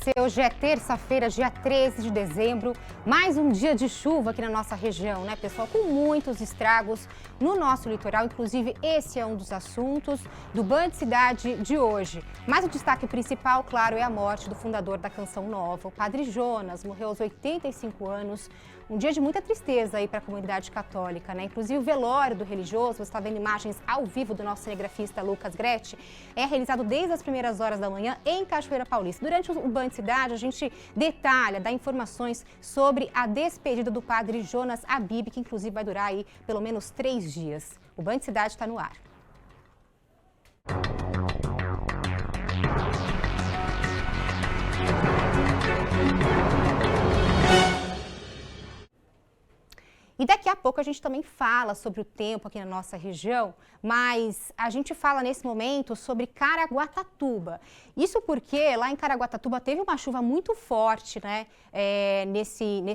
você. Hoje é terça-feira, dia 13 de dezembro. Mais um dia de chuva aqui na nossa região, né, pessoal? Com muitos estragos no nosso litoral. Inclusive, esse é um dos assuntos do Band Cidade de hoje. Mas o destaque principal, claro, é a morte do fundador da Canção Nova, o Padre Jonas. Morreu aos 85 anos. Um dia de muita tristeza aí para a comunidade católica, né? Inclusive o velório do religioso, você está vendo imagens ao vivo do nosso cinegrafista Lucas Gretti, é realizado desde as primeiras horas da manhã em Cachoeira Paulista. Durante o Band Cidade, a gente detalha, dá informações sobre a despedida do padre Jonas Habib, que inclusive vai durar aí pelo menos 3 dias. O Band Cidade está no ar. E daqui a pouco a gente também fala sobre o tempo aqui na nossa região, mas a gente fala nesse momento sobre Caraguatatuba. Isso porque lá em Caraguatatuba teve uma chuva muito forte, né?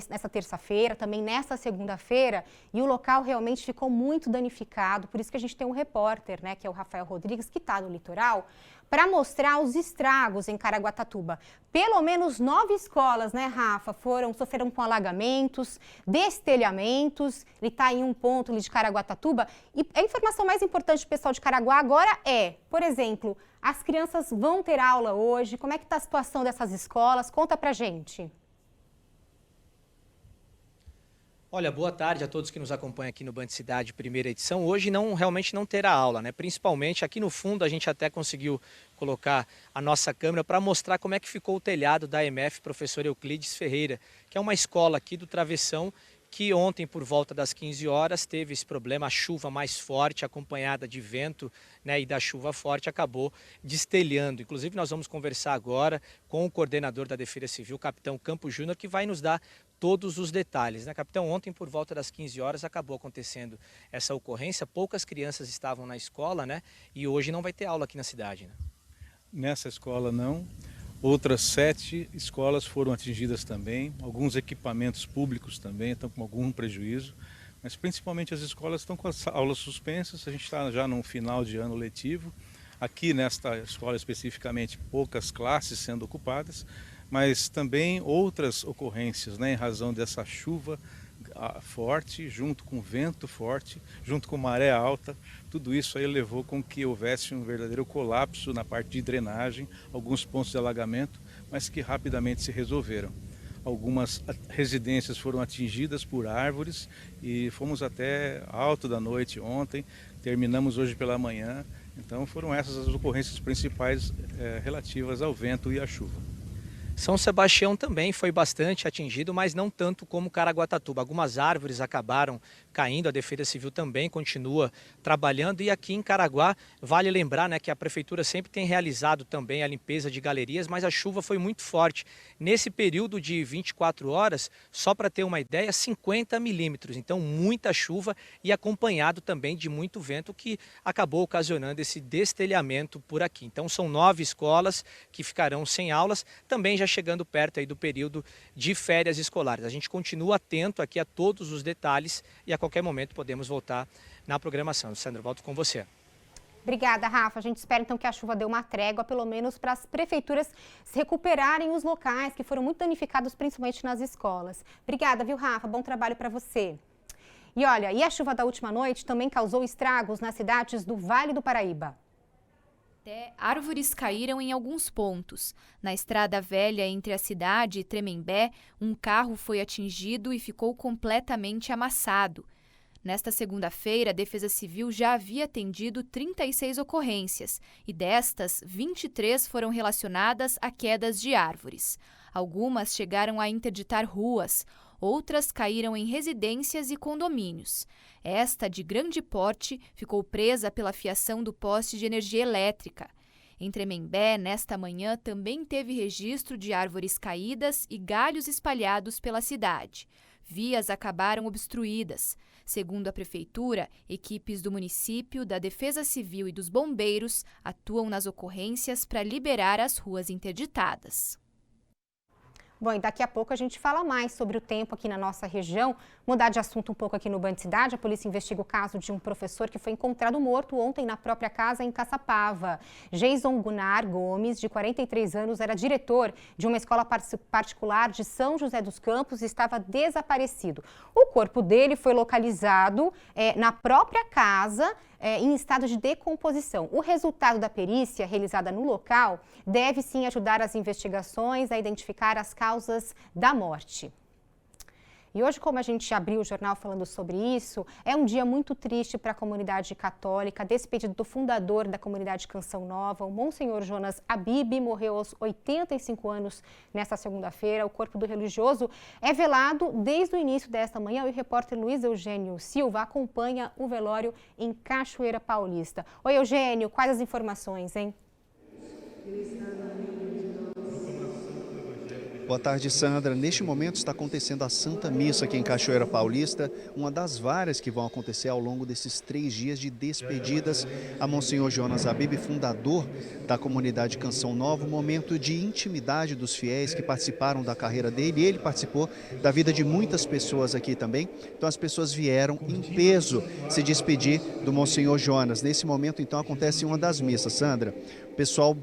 Nessa terça-feira, também nessa segunda-feira, e o local realmente ficou muito danificado. Por isso que a gente tem um repórter, né, que é o Rafael Rodrigues, que está no litoral, para mostrar os estragos em Caraguatatuba. Pelo menos 9 escolas, né, Rafa, sofreram com alagamentos, destelhamentos. Ele está em um ponto ali de Caraguatatuba. E a informação mais importante do pessoal de Caraguá agora é, por exemplo, as crianças vão ter aula hoje. Como é que está a situação dessas escolas? Conta pra gente. Olha, boa tarde a todos que nos acompanham aqui no Band Cidade, primeira edição. Hoje realmente não terá aula, né? Principalmente aqui no fundo a gente até conseguiu colocar a nossa câmera para mostrar como é que ficou o telhado da EMF Professor Euclides Ferreira, que é uma escola aqui do Travessão, que ontem, por volta das 15 horas, teve esse problema, a chuva mais forte, acompanhada de vento, né, e da chuva forte, acabou destelhando. Inclusive, nós vamos conversar agora com o coordenador da Defesa Civil, capitão Campos Júnior, que vai nos dar todos os detalhes, né, capitão? Ontem, por volta das 15 horas, acabou acontecendo essa ocorrência, poucas crianças estavam na escola, né, e hoje não vai ter aula aqui na cidade, né? Nessa escola não. Outras 7 escolas foram atingidas também, alguns equipamentos públicos também estão com algum prejuízo, mas principalmente as escolas estão com as aulas suspensas. A gente está já no final de ano letivo, aqui nesta escola especificamente poucas classes sendo ocupadas, mas também outras ocorrências, né, em razão dessa chuva forte, junto com vento forte, junto com maré alta. Tudo isso aí levou com que houvesse um verdadeiro colapso na parte de drenagem, alguns pontos de alagamento, mas que rapidamente se resolveram. Algumas residências foram atingidas por árvores e fomos até alto da noite ontem, terminamos hoje pela manhã. Então foram essas as ocorrências principais relativas ao vento e à chuva. São Sebastião também foi bastante atingido, mas não tanto como Caraguatatuba. Algumas árvores acabaram caindo, a Defesa Civil também continua trabalhando. E aqui em Caraguá, vale lembrar, né, que a Prefeitura sempre tem realizado também a limpeza de galerias, mas a chuva foi muito forte. Nesse período de 24 horas, só para ter uma ideia, 50 milímetros. Então, muita chuva e acompanhado também de muito vento, que acabou ocasionando esse destelhamento por aqui. Então, são 9 escolas que ficarão sem aulas, também já chegando perto aí do período de férias escolares. A gente continua atento aqui a todos os detalhes e a qualquer momento podemos voltar na programação. Sandra, volto com você. Obrigada, Rafa. A gente espera então que a chuva dê uma trégua, pelo menos para as prefeituras se recuperarem os locais que foram muito danificados, principalmente nas escolas. Obrigada, viu, Rafa? Bom trabalho para você. E olha, e a chuva da última noite também causou estragos nas cidades do Vale do Paraíba. Até árvores caíram em alguns pontos. Na estrada velha entre a cidade e Tremembé, um carro foi atingido e ficou completamente amassado. Nesta segunda-feira, a Defesa Civil já havia atendido 36 ocorrências e destas, 23 foram relacionadas a quedas de árvores. Algumas chegaram a interditar ruas, outras caíram em residências e condomínios. Esta, de grande porte, ficou presa pela fiação do poste de energia elétrica. Em Tremembé, nesta manhã, também teve registro de árvores caídas e galhos espalhados pela cidade. Vias acabaram obstruídas. Segundo a Prefeitura, equipes do município, da Defesa Civil e dos bombeiros atuam nas ocorrências para liberar as ruas interditadas. Bom, e daqui a pouco a gente fala mais sobre o tempo aqui na nossa região. Mudar de assunto um pouco aqui no Band Cidade, a polícia investiga o caso de um professor que foi encontrado morto ontem na própria casa em Caçapava. Jason Gunnar Gomes, de 43 anos, era diretor de uma escola particular de São José dos Campos e estava desaparecido. O corpo dele foi localizado na própria casa, em estado de decomposição. O resultado da perícia realizada no local deve sim ajudar as investigações a identificar as causas da morte. E hoje, como a gente abriu o jornal falando sobre isso, é um dia muito triste para a comunidade católica. Despedido do fundador da comunidade Canção Nova, o Monsenhor Jonas Abib, morreu aos 85 anos nesta segunda-feira. O corpo do religioso é velado desde o início desta manhã e o repórter Luiz Eugênio Silva acompanha o velório em Cachoeira Paulista. Oi, Eugênio, quais as informações, hein? Boa tarde, Sandra. Neste momento está acontecendo a Santa Missa aqui em Cachoeira Paulista, uma das várias que vão acontecer ao longo desses 3 dias de despedidas a Monsenhor Jonas Abib, fundador da comunidade Canção Nova, um momento de intimidade dos fiéis que participaram da carreira dele. Ele participou da vida de muitas pessoas aqui também, então as pessoas vieram em peso se despedir do Monsenhor Jonas. Nesse momento, então, acontece uma das missas, Sandra. O pessoal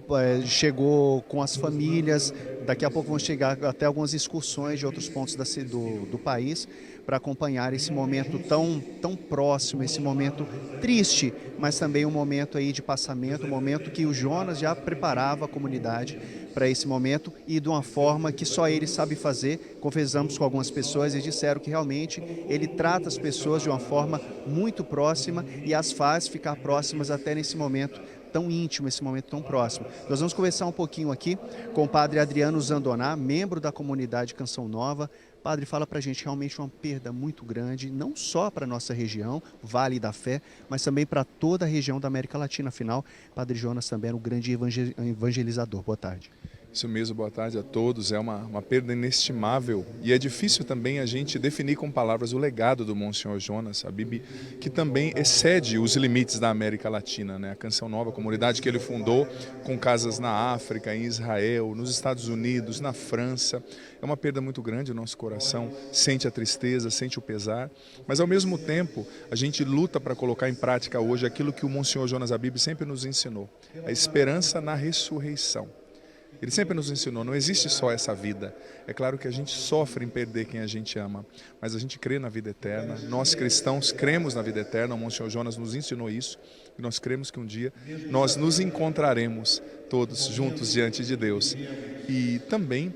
chegou com as famílias, daqui a pouco vão chegar até algumas excursões de outros pontos do país para acompanhar esse momento tão próximo, esse momento triste, mas também um momento aí de passamento, um momento que o Jonas já preparava a comunidade para esse momento e de uma forma que só ele sabe fazer. Conversamos com algumas pessoas e disseram que realmente ele trata as pessoas de uma forma muito próxima e as faz ficar próximas até nesse momento tão íntimo, esse momento tão próximo. Nós vamos conversar um pouquinho aqui com o padre Adriano Zandoná, membro da comunidade Canção Nova. Padre, fala pra gente, realmente uma perda muito grande, não só para a nossa região, Vale da Fé, mas também para toda a região da América Latina. Afinal, Padre Jonas também era um grande evangelizador. Boa tarde. Isso mesmo, boa tarde a todos. É uma perda inestimável e é difícil também a gente definir com palavras o legado do Monsenhor Jonas Abib, que também excede os limites da América Latina, né? A Canção Nova, a comunidade que ele fundou com casas na África, em Israel, nos Estados Unidos, na França. É uma perda muito grande, o nosso coração sente a tristeza, sente o pesar, mas ao mesmo tempo a gente luta para colocar em prática hoje aquilo que o Monsenhor Jonas Abib sempre nos ensinou, a esperança na ressurreição. Ele sempre nos ensinou, não existe só essa vida. É claro que a gente sofre em perder quem a gente ama, mas a gente crê na vida eterna. Nós cristãos cremos na vida eterna, o Monsenhor Jonas nos ensinou isso, e nós cremos que um dia nós nos encontraremos todos juntos diante de Deus. E também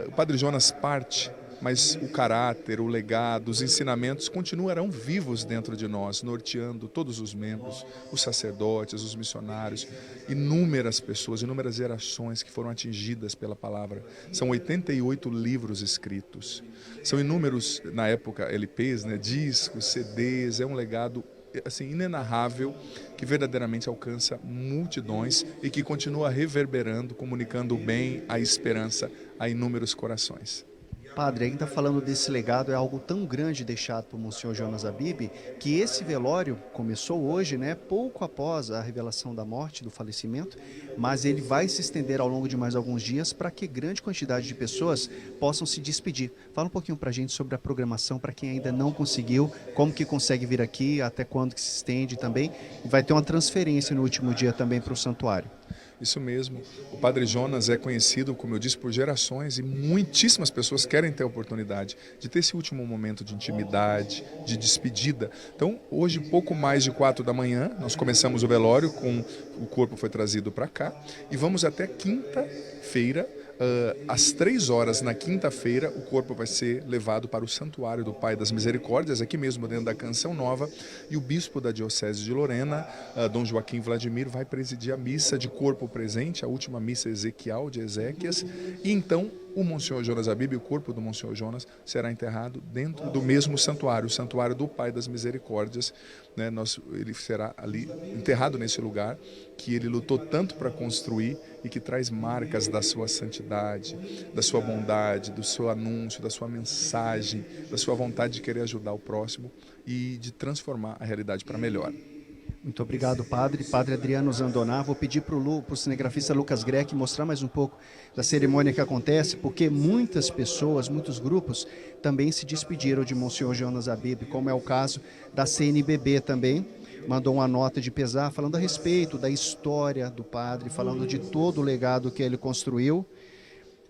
o Padre Jonas parte, mas o caráter, o legado, os ensinamentos continuarão vivos dentro de nós, norteando todos os membros, os sacerdotes, os missionários, inúmeras pessoas, inúmeras gerações que foram atingidas pela palavra. São 88 livros escritos, são inúmeros, na época, LPs, né, discos, CDs, é um legado assim, inenarrável, que verdadeiramente alcança multidões e que continua reverberando, comunicando o bem, a esperança a inúmeros corações. Padre, ainda falando desse legado, é algo tão grande deixado por Monsenhor Jonas Abib, que esse velório começou hoje, né, pouco após a revelação da morte, do falecimento, mas ele vai se estender ao longo de mais alguns dias para que grande quantidade de pessoas possam se despedir. Fala um pouquinho para a gente sobre a programação, para quem ainda não conseguiu, como que consegue vir aqui, até quando que se estende também, e vai ter uma transferência no último dia também para o santuário. Isso mesmo, o Padre Jonas é conhecido, como eu disse, por gerações e muitíssimas pessoas querem ter a oportunidade de ter esse último momento de intimidade, de despedida. Então, hoje, pouco mais de 4 da manhã, nós começamos o velório, o corpo foi trazido para cá e vamos até quinta-feira. Às 3 horas, na quinta-feira, o corpo vai ser levado para o Santuário do Pai das Misericórdias, aqui mesmo dentro da Canção Nova, e o bispo da Diocese de Lorena, Dom Joaquim Vladimir, vai presidir a missa de corpo presente, a última missa ezequial de Ezequias, e então o Monsenhor Jonas Abib, o corpo do Monsenhor Jonas, será enterrado dentro do mesmo santuário, o Santuário do Pai das Misericórdias, né? Ele será ali enterrado nesse lugar que ele lutou tanto para construir e que traz marcas da sua santidade, da sua bondade, do seu anúncio, da sua mensagem, da sua vontade de querer ajudar o próximo e de transformar a realidade para melhor. Muito obrigado, padre. Padre Adriano Zandoná. Vou pedir para o cinegrafista Lucas Greck mostrar mais um pouco da cerimônia que acontece, porque muitas pessoas, muitos grupos também se despediram de Monsenhor Jonas Habib, como é o caso da CNBB também. Mandou uma nota de pesar falando a respeito da história do padre, falando de todo o legado que ele construiu.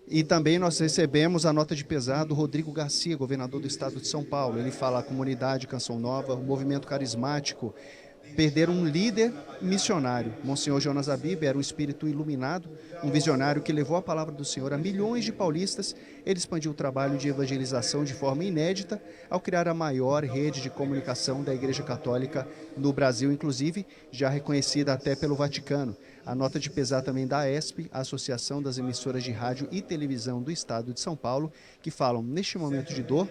E também nós recebemos a nota de pesar do Rodrigo Garcia, governador do estado de São Paulo. Ele fala a comunidade Canção Nova, o movimento carismático, perderam um líder missionário. Monsenhor Jonas Habib era um espírito iluminado, um visionário que levou a palavra do Senhor a milhões de paulistas. Ele expandiu o trabalho de evangelização de forma inédita ao criar a maior rede de comunicação da Igreja Católica no Brasil, inclusive já reconhecida até pelo Vaticano. A nota de pesar também da ESP, a Associação das Emissoras de Rádio e Televisão do Estado de São Paulo, que falam, neste momento de dor,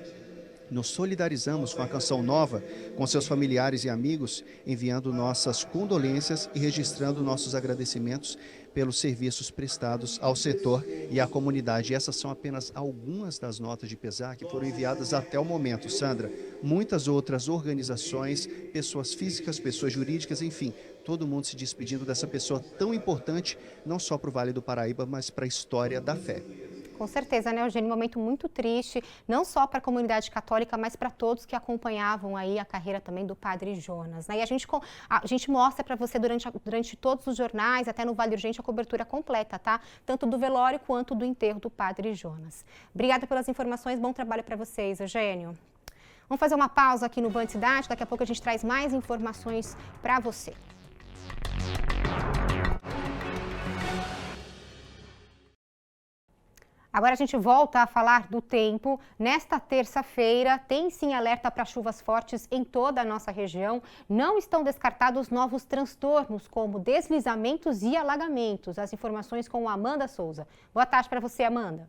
nos solidarizamos com a Canção Nova, com seus familiares e amigos, enviando nossas condolências e registrando nossos agradecimentos pelos serviços prestados ao setor e à comunidade. E essas são apenas algumas das notas de pesar que foram enviadas até o momento. Sandra, muitas outras organizações, pessoas físicas, pessoas jurídicas, enfim, todo mundo se despedindo dessa pessoa tão importante, não só para o Vale do Paraíba, mas para a história da fé. Com certeza, né, Eugênio? Um momento muito triste, não só para a comunidade católica, mas para todos que acompanhavam aí a carreira também do Padre Jonas, né? E a gente mostra para você durante todos os jornais, até no Vale Urgente, a cobertura completa, tá? Tanto do velório quanto do enterro do Padre Jonas. Obrigada pelas informações, bom trabalho para vocês, Eugênio. Vamos fazer uma pausa aqui no Band Cidade, daqui a pouco a gente traz mais informações para você. Agora a gente volta a falar do tempo. Nesta terça-feira, tem sim alerta para chuvas fortes em toda a nossa região. Não estão descartados novos transtornos, como deslizamentos e alagamentos. As informações com a Amanda Souza. Boa tarde para você, Amanda.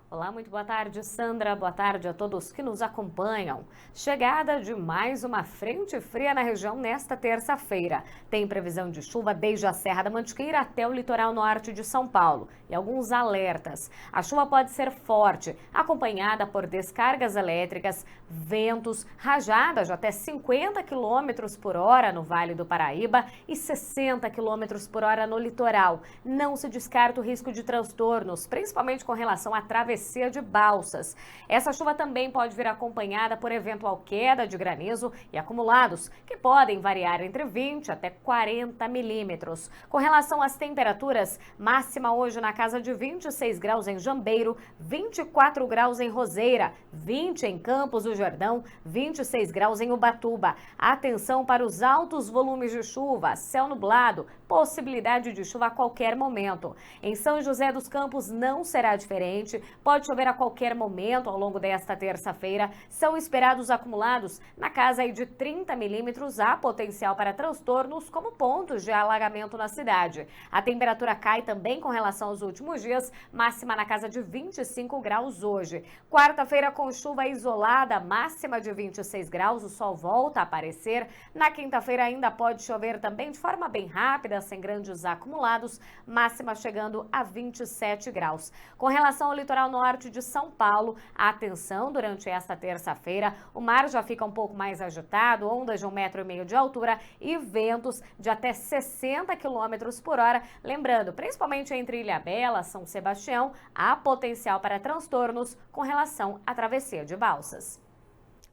Olá, muito boa tarde, Sandra. Boa tarde a todos que nos acompanham. Chegada de mais uma frente fria na região nesta terça-feira. Tem previsão de chuva desde a Serra da Mantiqueira até o litoral norte de São Paulo. E alguns alertas. A chuva pode ser forte, acompanhada por descargas elétricas, ventos, rajadas de até 50 km por hora no Vale do Paraíba e 60 km por hora no litoral. Não se descarta o risco de transtornos, principalmente com relação à travessia de balsas. Essa chuva também pode vir acompanhada por eventual queda de granizo e acumulados, que podem variar entre 20 até 40 milímetros. Com relação às temperaturas, máxima hoje na casa de 26 graus em Jambeiro, 24 graus em Roseira, 20 em Campos do Jordão, 26 graus em Ubatuba. Atenção para os altos volumes de chuva, céu nublado, possibilidade de chuva a qualquer momento. Em São José dos Campos não será diferente, pode chover a qualquer momento ao longo desta terça-feira. São esperados acumulados na casa de 30 milímetros, há potencial para transtornos como pontos de alagamento na cidade. A temperatura cai também com relação aos últimos dias, máxima na casa de 25 graus hoje. Quarta-feira com chuva isolada, máxima de 26 graus, o sol volta a aparecer. Na quinta-feira ainda pode chover também de forma bem rápida, sem grandes acumulados, máxima chegando a 27 graus. Com relação ao litoral norte de São Paulo, atenção, durante esta terça-feira, o mar já fica um pouco mais agitado, ondas de 1,5 metro de altura e ventos de até 60 km por hora. Lembrando, principalmente entre Ilhabela, São Sebastião, há potencial para transtornos com relação à travessia de balsas.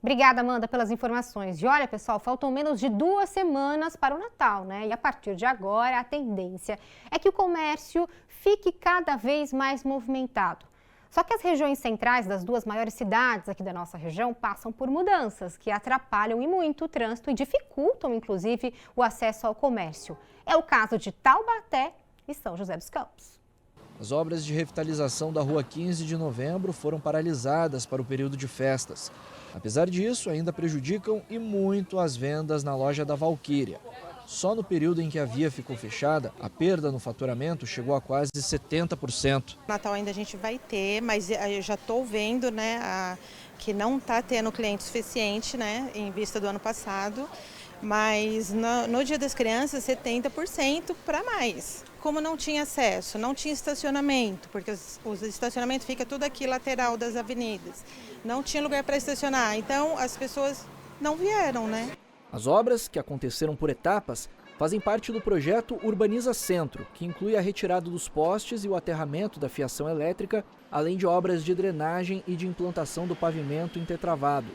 Obrigada, Amanda, pelas informações. E olha, pessoal, faltam menos de 2 semanas para o Natal, né? E a partir de agora, a tendência é que o comércio fique cada vez mais movimentado. Só que as regiões centrais das 2 maiores cidades aqui da nossa região passam por mudanças que atrapalham e muito o trânsito e dificultam, inclusive, o acesso ao comércio. É o caso de Taubaté e São José dos Campos. As obras de revitalização da Rua 15 de Novembro foram paralisadas para o período de festas. Apesar disso, ainda prejudicam e muito as vendas na loja da Valquíria. Só no período em que a via ficou fechada, a perda no faturamento chegou a quase 70%. Natal ainda a gente vai ter, mas eu já estou vendo, né, que não está tendo cliente suficiente, né, em vista do ano passado. Mas no Dia das Crianças, 70% para mais. Como não tinha acesso, não tinha estacionamento, porque os estacionamentos ficam tudo aqui lateral das avenidas. Não tinha lugar para estacionar, então as pessoas não vieram, né? As obras, que aconteceram por etapas, fazem parte do projeto Urbaniza Centro, que inclui a retirada dos postes e o aterramento da fiação elétrica, além de obras de drenagem e de implantação do pavimento intertravado.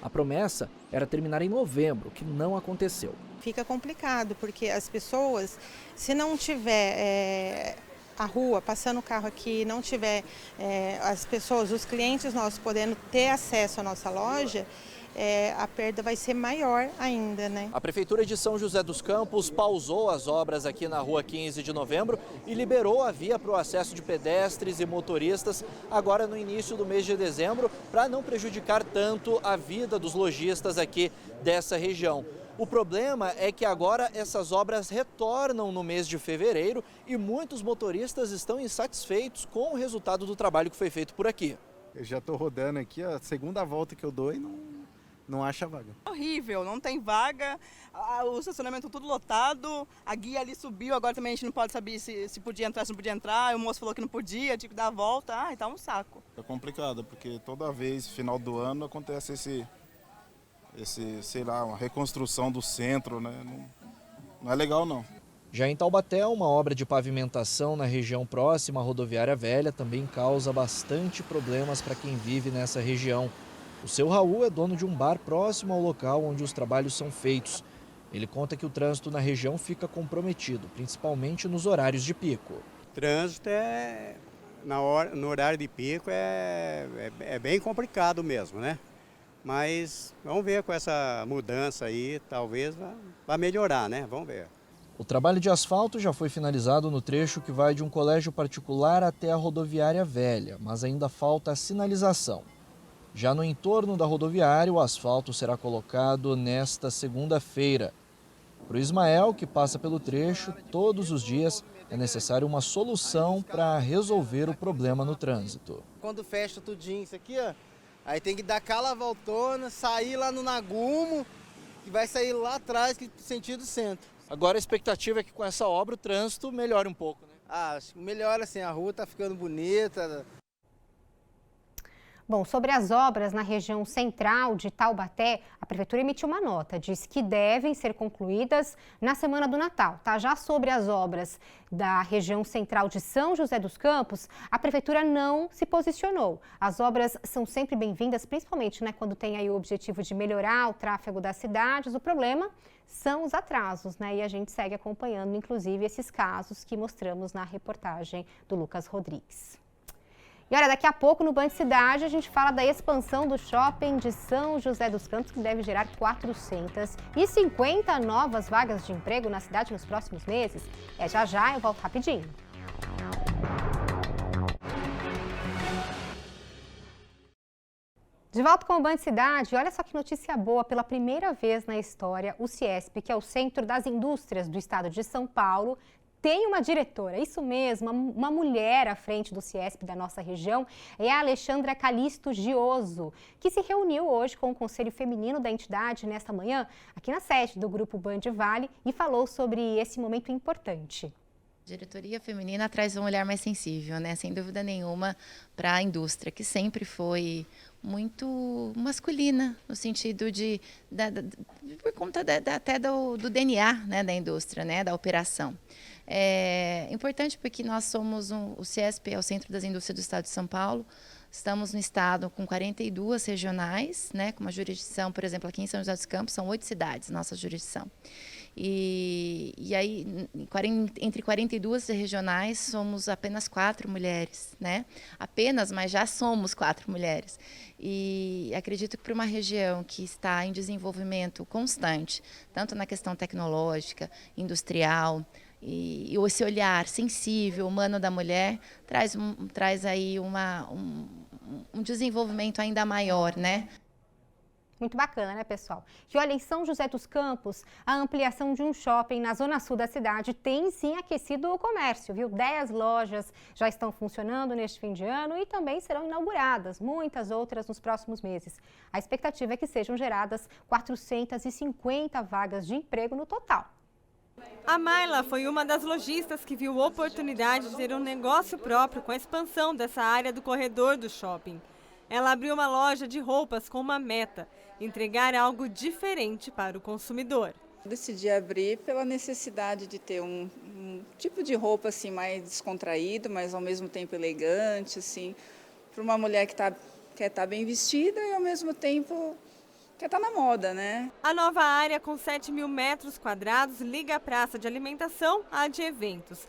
A promessa era terminar em novembro, que não aconteceu. Fica complicado, porque as pessoas, se não tiver a rua, passando o carro aqui, não tiver as pessoas, os clientes nossos podendo ter acesso à nossa loja, a perda vai ser maior ainda, né? A Prefeitura de São José dos Campos pausou as obras aqui na rua 15 de novembro e liberou a via para o acesso de pedestres e motoristas agora no início do mês de dezembro, para não prejudicar tanto a vida dos lojistas aqui dessa região. O problema é que agora essas obras retornam no mês de fevereiro e muitos motoristas estão insatisfeitos com o resultado do trabalho que foi feito por aqui. Eu já estou rodando aqui, a segunda volta que eu dou e não acha vaga. Horrível, não tem vaga, o estacionamento tudo lotado, a guia ali subiu, agora também a gente não pode saber se podia entrar, se não podia entrar, o moço falou que não podia, tinha que dar a volta, tá um saco. É complicado, porque toda vez, final do ano, acontece sei lá, uma reconstrução do centro, né? Não é legal não. Já em Taubaté, uma obra de pavimentação na região próxima à rodoviária velha também causa bastante problemas para quem vive nessa região. O seu Raul é dono de um bar próximo ao local onde os trabalhos são feitos. Ele conta que o trânsito na região fica comprometido, principalmente nos horários de pico. O trânsito no horário de pico é bem complicado mesmo, né? Mas vamos ver com essa mudança aí, talvez vá melhorar, né? Vamos ver. O trabalho de asfalto já foi finalizado no trecho que vai de um colégio particular até a rodoviária velha, mas ainda falta a sinalização. Já no entorno da rodoviária, o asfalto será colocado nesta segunda-feira. Para o Ismael, que passa pelo trecho, todos os dias é necessário uma solução para resolver o problema no trânsito. Quando fecha tudinho isso aqui, ó, aí tem que dar aquela voltona, sair lá no Nagumo, que vai sair lá atrás, sentido centro. Agora a expectativa é que com essa obra o trânsito melhore um pouco, né? Acho que melhora assim, a rua está ficando bonita. Bom, sobre as obras na região central de Taubaté, a Prefeitura emitiu uma nota, diz que devem ser concluídas na semana do Natal, tá? Já sobre as obras da região central de São José dos Campos, a Prefeitura não se posicionou. As obras são sempre bem-vindas, principalmente, né, quando tem aí o objetivo de melhorar o tráfego das cidades. O problema são os atrasos, né? E a gente segue acompanhando, inclusive, esses casos que mostramos na reportagem do Lucas Rodrigues. E olha, daqui a pouco no Band Cidade a gente fala da expansão do shopping de São José dos Campos, que deve gerar 450 novas vagas de emprego na cidade nos próximos meses. Já eu volto rapidinho. De volta com o Band Cidade, olha só que notícia boa, pela primeira vez na história, o CIESP, que é o Centro das Indústrias do Estado de São Paulo, tem uma diretora, isso mesmo, uma mulher à frente do CIESP da nossa região, é a Alexandra Calisto Gioso, que se reuniu hoje com o Conselho Feminino da entidade nesta manhã, aqui na sede do Grupo Band Vale, e falou sobre esse momento importante. A diretoria feminina traz um olhar mais sensível, né? Sem dúvida nenhuma, para a indústria, que sempre foi muito masculina, no sentido por conta até do DNA, né, da indústria, né, da operação. É importante porque nós somos o CIESP é o Centro das Indústrias do Estado de São Paulo. Estamos no estado com 42 regionais, né, com uma jurisdição, por exemplo, aqui em São José dos Campos, são 8 cidades, nossa jurisdição. E aí, entre 42 regionais, somos apenas 4 mulheres, né? Apenas, mas já somos 4 mulheres. E acredito que para uma região que está em desenvolvimento constante, tanto na questão tecnológica, industrial, e esse olhar sensível, humano da mulher, traz aí um desenvolvimento ainda maior, né? Muito bacana, né, pessoal? E olha, em São José dos Campos, a ampliação de um shopping na zona sul da cidade tem sim aquecido o comércio, viu? 10 lojas já estão funcionando neste fim de ano e também serão inauguradas, muitas outras nos próximos meses. A expectativa é que sejam geradas 450 vagas de emprego no total. A Mayla foi uma das lojistas que viu oportunidade de ter um negócio próprio com a expansão dessa área do corredor do shopping. Ela abriu uma loja de roupas com uma meta: entregar algo diferente para o consumidor. Decidi abrir pela necessidade de ter um tipo de roupa assim mais descontraído, mas ao mesmo tempo elegante, assim, para uma mulher que quer estar bem vestida e ao mesmo tempo quer estar na moda, né? A nova área com 7.000 metros quadrados liga a praça de alimentação à de eventos.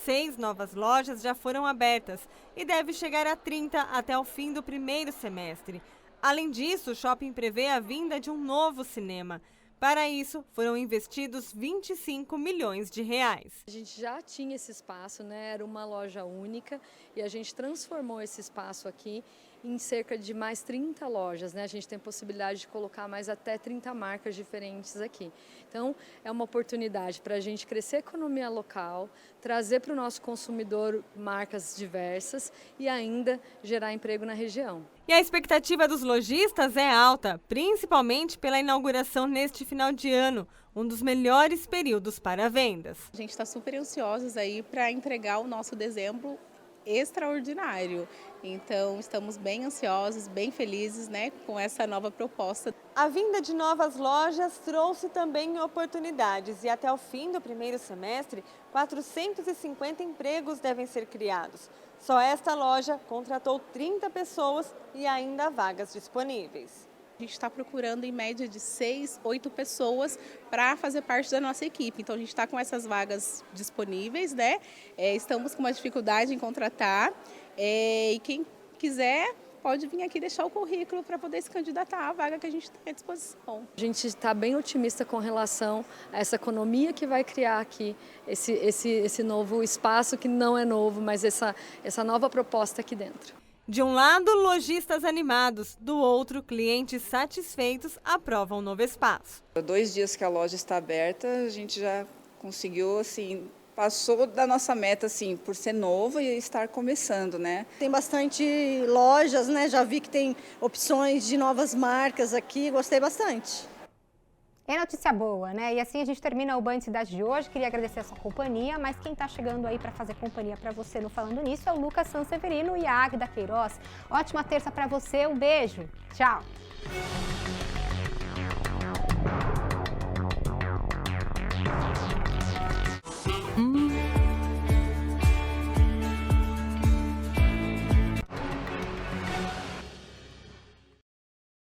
6 novas lojas já foram abertas e deve chegar a 30 até o fim do primeiro semestre. Além disso, o shopping prevê a vinda de um novo cinema. Para isso, foram investidos 25 milhões de reais. A gente já tinha esse espaço, né? Era uma loja única e a gente transformou esse espaço aqui em cerca de mais 30 lojas, né? A gente tem possibilidade de colocar mais até 30 marcas diferentes aqui. Então, é uma oportunidade para a gente crescer a economia local, trazer para o nosso consumidor marcas diversas e ainda gerar emprego na região. E a expectativa dos lojistas é alta, principalmente pela inauguração neste final de ano, um dos melhores períodos para vendas. A gente está super ansiosos aí para entregar o nosso dezembro extraordinário. Então, estamos bem ansiosos, bem felizes, né, com essa nova proposta. A vinda de novas lojas trouxe também oportunidades e até o fim do primeiro semestre, 450 empregos devem ser criados. Só esta loja contratou 30 pessoas e ainda há vagas disponíveis. A gente está procurando em média de 6, 8 pessoas para fazer parte da nossa equipe. Então a gente está com essas vagas disponíveis, né? Estamos com uma dificuldade em contratar e quem quiser pode vir aqui deixar o currículo para poder se candidatar à vaga que a gente tem à disposição. A gente está bem otimista com relação a essa economia que vai criar aqui, esse novo espaço que não é novo, mas essa nova proposta aqui dentro. De um lado, lojistas animados, do outro, clientes satisfeitos aprovam o novo espaço. 2 dias que a loja está aberta, a gente já conseguiu, assim, passou da nossa meta, assim, por ser novo e estar começando, né? Tem bastante lojas, né? Já vi que tem opções de novas marcas aqui, gostei bastante. É notícia boa, né? E assim a gente termina o Banho de Cidade de hoje. Queria agradecer a sua companhia, mas quem tá chegando aí para fazer companhia para você no Falando Nisso é o Lucas Sanseverino e a Águida Queiroz. Ótima terça para você, um beijo. Tchau.